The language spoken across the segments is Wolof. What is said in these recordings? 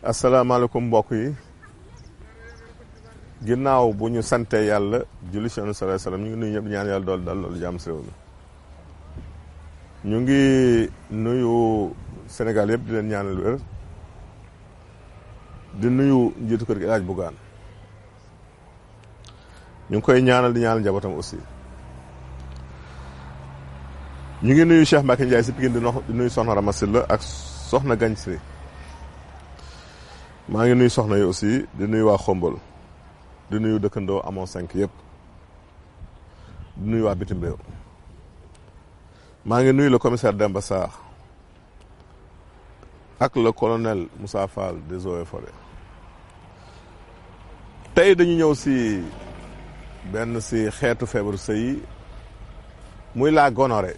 asalaamaaleykum mbokk yi ginnaaw bu ñu sante yàlla julli ci Yonent sallallahu alayhi wasallam ñu ngi nuyu ñëpp ñaan yàlla dool dal loolu jàmm si réew mi ñu ngi nuyu Sénégal yëpp di leen ñaanal wér di nuyu njiitu kër gi El Hadj Bougane ñu ngi koy ñaanal di ñaanal njabootam aussi ñu ngi nuyu Cheikh Mbacke Ndiaye si Pikine di nuyu Soxna Rama Sylla ak Soxna Gagne Siri maa ngi nuyu soxna yi aussi di nuyu waa Xombol di nuyu dëkkandoo amoo 5 yëpp di nuyu waa bitim réew maa ngi nuyu le commissaire Demba Sarr ak le colonel Moussa Fall des Eaux et Forêts tey dañu ñëw si benn si xeetu feebaru sëy muy la gonorrhée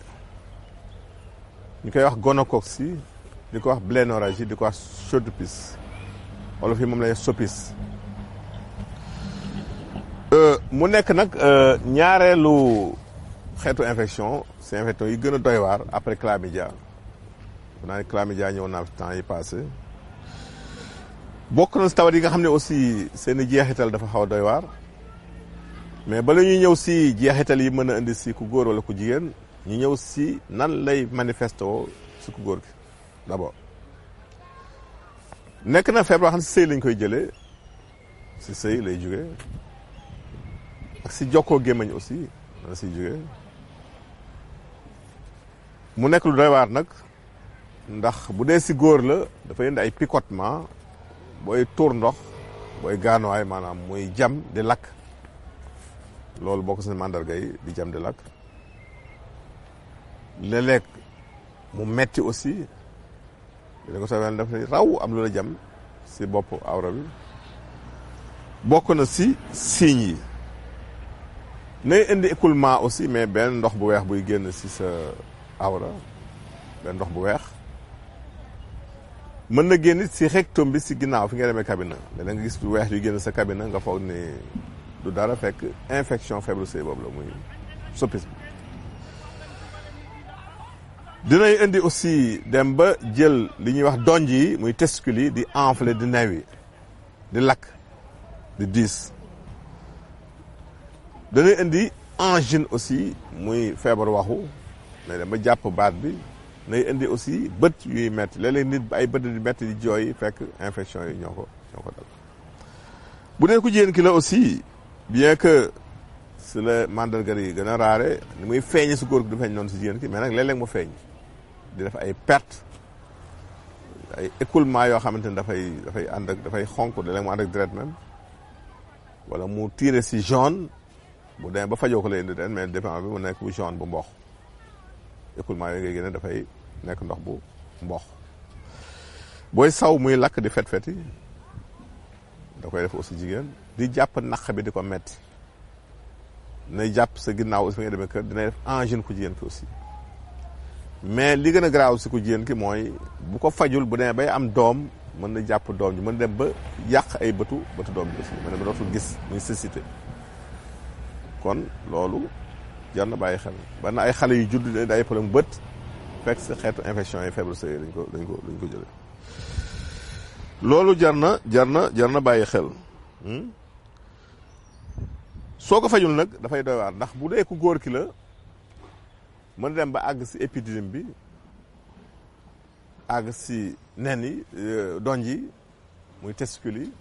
ñu koy wax gonocoque di ko wax blénorragie di ko wax chaude-pisse wala fi moom lay soppis mu nekk nag ñaareelu xeetu infection c'est infection yi gën a doy waar après chlamydia naa ne chlamydia ñëw naa temps yi passé bokk na si tawat yi nga xam ne aussi seen jeexital dafa xaw a doy waar mais bala ñuy ñëw si jeexital yi mën a indi si ku góor wala ku jigéen ñu ñëw si nan lay manifesté woo si ku góor gi d'abord nekk na feebar boo xam ne si sëy lañ koy jëlee si sëy lay jóge ak si jokkoo gémmañ aussi dana siy jóge mu nekk lu doy waar nag ndax bu dee si góor la dafay indi ay picotement booy tuur ndox booy gaanuwaay maanaam muy jam di lakk loolu bokk si mandarga yi di jam di lakk léeg-léeg mu metti aussi dina ko soobee daf raw am lu la jam si bopp awra bi bokk na si signes yi nay indi écoulement aussi mais benn ndox bu weex buy génn si sa awra benn ndox bu weex mën na génn si rectum bi si ginnaaw fi nga demee cabine da nga gis lu weex yu génn sa cabine nga foog ni du dara fekk infection feebaru sëy boobu la muy soppis bi dinay indi aussi dem ba jël li ñuy wax donj yi muy testicule yi di enfler di newi di lakk di diis danay indi angine aussi muy feebar waxu nay dem ba jàpp baat bi nay indi aussi bët yuy metti léeg-léeg nit ay bët di metti di jooy fekk infection yi ñoo ko dal bu dee ku jigéen ki la aussi bien que si la mandarga yi gën a raare ni muy feeñe si góor gi du feeñ noonu si jigéen ki mais nag léeg-léeg mu feeñ di def ay perte ay écoulement yoo xamante ni dafay ànd ak dafay xonk léeg-léeg mu ànd ak deret même wala mu tiré si jaune bu demee ba fajoo ko lay indi den mais dépend bi mu nekk bu jaune bu mbox écoulement yooyu ngay génne dafay nekk ndox bu mbox booy saw muy lakk di fet-feti da koy def aussi jigéen di jàpp naq bi di ko metti nay jàpp sa ginnaaw aussi fi nga demee kër dinay def angine ku jigéen ki aussi mais li gën a garaaw si ku jigéen ki mooy bu ko fajul bu demee bay am doom mën na jàpp doom ji mën dem ba yàq ay bëtu doom ji aussi mën na ba dootul gis muy cécité kon loolu jar na bàyyi xel ba na ay xale yu judd da ay problème bët fekk si xeetu infection yi feebaru sëy lañ ko jëlee loolu jar na bàyyi xel soo ko fajul nag dafay doy waar ndax bu dee ku góor ki la mën dem ba àgg si épididyme bi àgg si nen yi donj yi muy testicule yi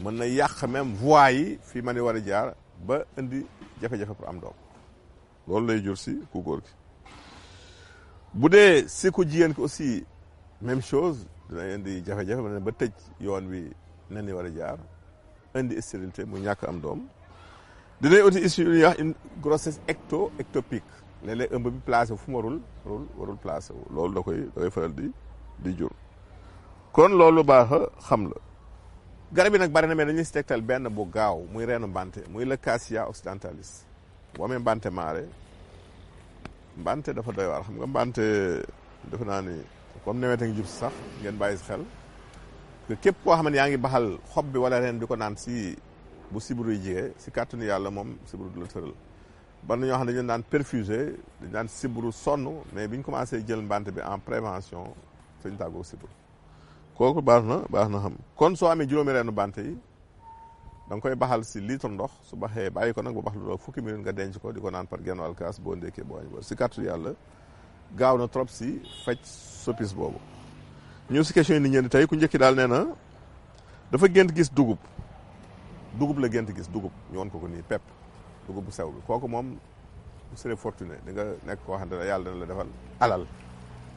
mën na yàq même voie yi fii ma ni war a jaar ba indi jafe-jafe pour am doom loolu lay jur si ku góor ki bu dee si ku jigéen ki aussi même chose dina indi jafe-jafe mën na ba tëj yoon wi nen yi war a jaar indi stérilité mu ñàkk am doom dinay uti issue lu ñuy wax une grossesse ectopique léeg-léeg ëmb bi placé fu mu warul placé wu loolu da koy faral di jur kon loolu baax a xam la garab yi nag bari na mais dañuy si tegtal benn bu gaaw muy reenu mbante muy le Cassia occidentalis boo amee mbante maare mbante dafa doy waar xam nga mbante defe naa ni comme nawet a ngi jub si sax ngeen bàyyi si xel que képp koo xam ne yaa ngi baxal xob bi wala reen di ko naan si bu sibiru yi jigee si kàttanu yàlla moom sibiru du la tëral ban na ñoo xam ne dañu daan perfusé dañu daan sibiru sonn mais bi ñu commencé jël mbante bi en prévention suñu tàggoo sibiru kooku baax na xam kon soo amee juróomi reenu bante yi da nga koy baxal si litre ndox su baxee bàyyi ko nag ba bax lu fukki minute nga denc ko di ko naan par genn wàll kaas boo ndékkee boo añ si kàttu yàlla gaaw na trop si faj soppis boobu. ñëw si question yi nit ñi tey ku njëkki daal nee na dafa gént gis dugub la gént gis dugub ñu woon ko nii pepp dugub bu sew bi kooku moom bu serait fortuné di nga nekk koo xam ne yàlla dana la defal alal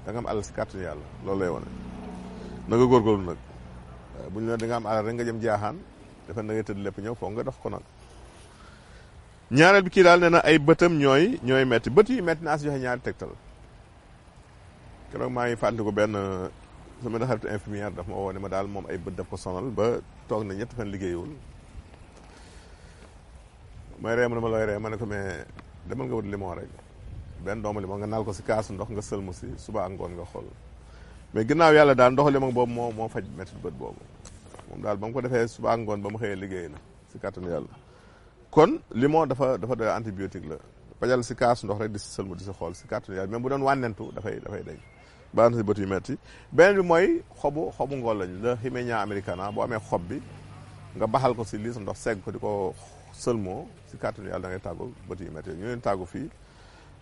da nga am alal si kàttu yàlla loolu lay wane. na nga góorgóorlu nag bu ñu la da nga am alal rek nga jëm jaaxaan dafa na nga tëdd lépp ñëw foog nga dox ko nag. ñaareel bi kii daal nee na ay bëtam ñooy metti bët yi metti naa si joxe ñaari tegtal keroog maa ngi fàttali ko benn sama xaritu infirmière daf ma woo ne ma daal moom ay bët daf ko sonal ba toog na 3 fan liggéeyul may ree ma ne ma looy ree ma ne ko mais demal nga wut limon rek benn doomu limon nga naal ko si kaasu ndox nga sëlmu si suba ak ngoon nga xool mais ginnaaw yàlla daal ndoxu limon boobu moo faj metti bët boobu moom daal ba mu ko defee suba ak ngoon ba mu xëyee liggéey na si kàttanu yàlla. kon limon dafa doy antibiotique la pajal si kaasu ndox rek di si sëlmu di si xool si kàttanu yàlla même bu doon wànnentu dafay dañ baax na si bët yu metti beneen bi mooy xobu ngool lañ la Hymenia americana boo amee xob bi nga baxal ko si lii sa ndox segg ko di ko sëlmoo si kàttanu yàlla da ngay tàggu bët yu metti ñu leen tàggu fii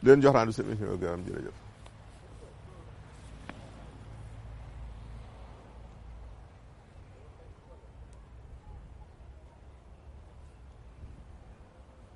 leen jox rendez-vous seen émission gërëm jërëjëf